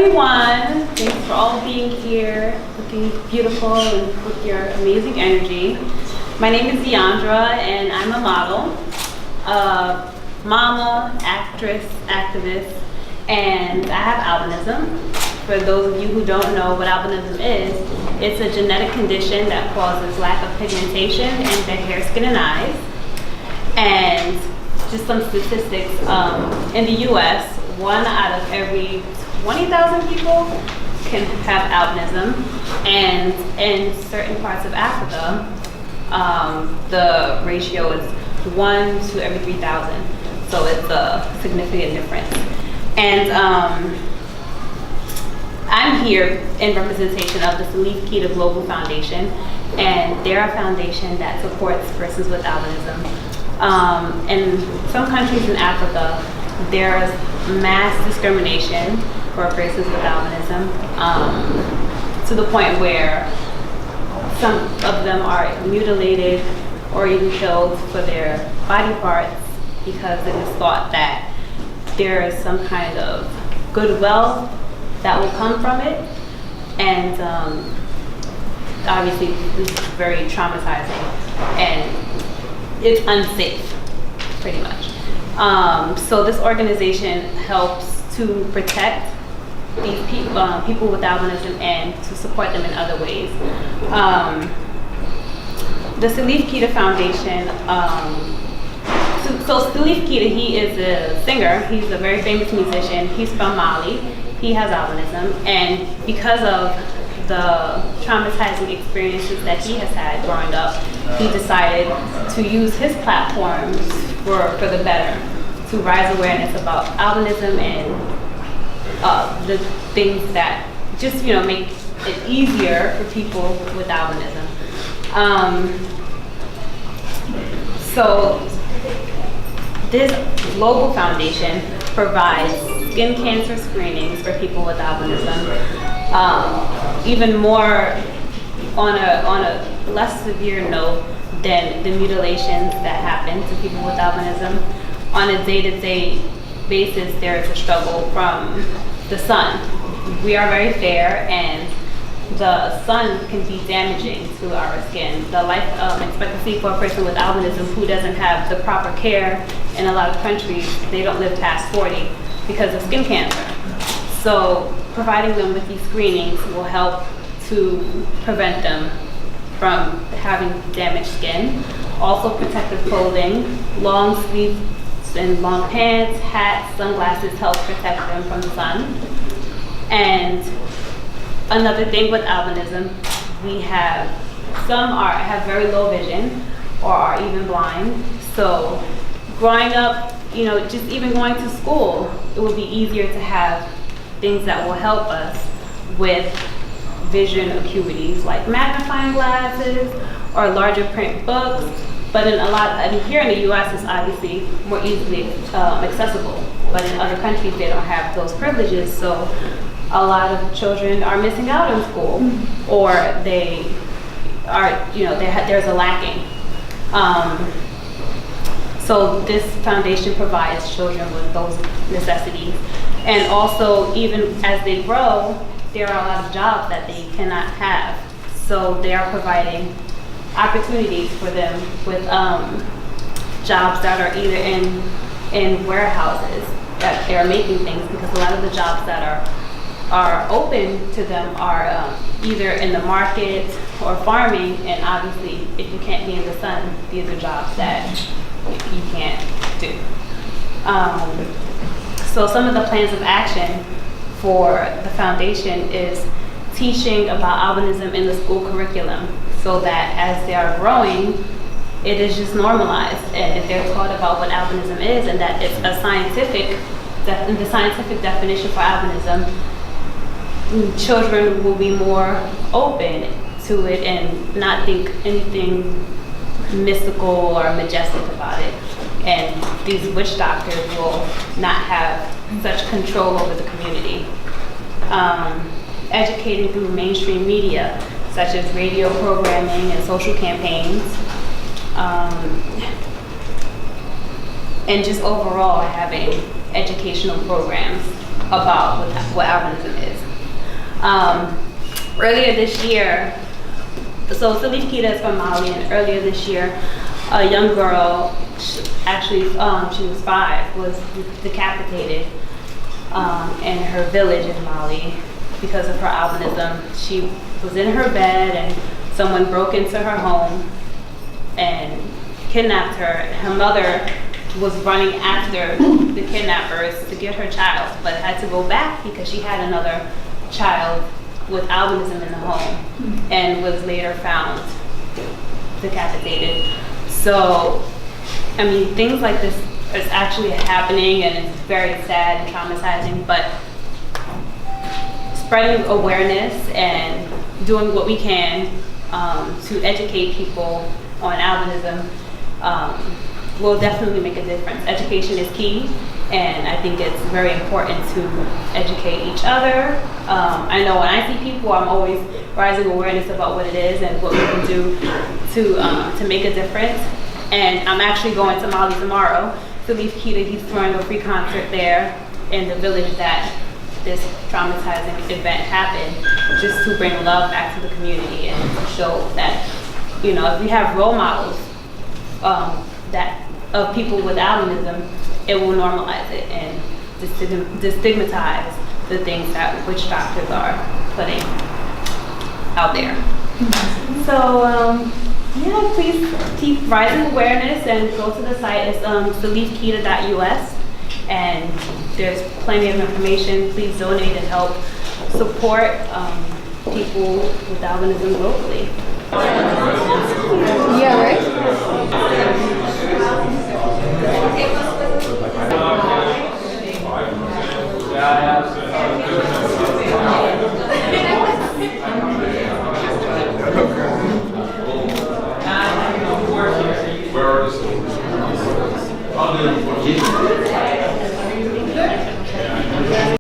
everyone. Thanks for all being here, looking beautiful and with your amazing energy. My name is Diandra and I'm a model, mama, actress, activist, and I have albinism. For those of you who don't know what albinism is, it's a genetic condition that causes lack of pigmentation in the hair, skin, and eyes. And just some statistics, in the US, 1 out of every 20,000 people can have albinism, and in certain parts of Africa, the ratio is 1 to every 3,000, so it's a significant difference. And I'm here in representation of the Salif Keita Global Foundation, and they're a foundation that supports persons with albinism. In some countries in Africa, there's mass discrimination for persons with albinism, to the point where some of them are mutilated or even killed for their body parts because it is thought that there is some kind of goodwill that will come from it, and obviously this is very traumatizing and it's unsafe, pretty much. So this organization helps to protect these people with albinism and to support them in other ways. The Salif Keita Foundation, so Salif Keita, he is a singer, he's a very famous musician, he's from Mali, he has albinism, and because of the traumatizing experiences that he has had growing up, he decided to use his platforms for the better, to raise awareness about albinism and the things that just make it easier for people with albinism. So this global foundation provides skin cancer screenings for people with albinism. Even more on a less severe note than the mutilations that happen to people with albinism. On a day-to-day basis, there is a struggle from the sun. We are very fair, and the sun can be damaging to our skin. The life expectancy for a person with albinism who doesn't have the proper care in a lot of countries, they don't live past 40 because of skin cancer. So providing them with these screenings will help to prevent them from having damaged skin. Also protective clothing, long sleeves and long pants, hats, sunglasses help protect them from the sun. And another thing with albinism, we have have very low vision or are even blind. So growing up, just even going to school, it would be easier to have things that will help us with vision acuities like magnifying glasses or larger print books. But here in the US, it's obviously more easily accessible. But in other countries, they don't have those privileges. So a lot of children are missing out on school, or they are, there's a lacking. So this foundation provides children with those necessities. And also, even as they grow, there are a lot of jobs that they cannot have. So they are providing opportunities for them with jobs that are either in warehouses that they're making things, because a lot of the jobs that are open to them are either in the market or farming, and obviously if you can't be in the sun, these are jobs that you can't do. So some of the plans of action for the foundation is teaching about albinism in the school curriculum, so that as they are growing, it is just normalized, and if they're taught about what albinism is and that it's a scientific definition for albinism, children will be more open to it and not think anything mystical or majestic about it. And these witch doctors will not have such control over the community. Educating through mainstream media, such as radio programming and social campaigns. And just overall having educational programs about what albinism is. Earlier this year, so Salif Keita is from Mali, and earlier this year, a young girl, actually she was 5, was decapitated in her village in Mali because of her albinism. She was in her bed and someone broke into her home and kidnapped her. Her mother was running after the kidnappers to get her child, but had to go back because she had another child with albinism in the home and was later found decapitated. So, I mean, things like this is actually happening and it's very sad and traumatizing, but spreading awareness and doing what we can to educate people on albinism will definitely make a difference. Education is key, and I think it's very important to educate each other. I know when I see people, I'm always raising awareness about what it is and what we can do to make a difference. And I'm actually going to Mali tomorrow. Salif Keita, he's throwing a free concert there in the village that this traumatizing event happened, just to bring love back to the community and to show that, you know, if we have role models of people with albinism, it will normalize it and destigmatize the things that witch doctors are putting out there. So yeah, please keep raising awareness and go to the site. It's salifkeita.us, and there's plenty of information. Please donate and help support people with albinism locally. Yeah, right? Yeah,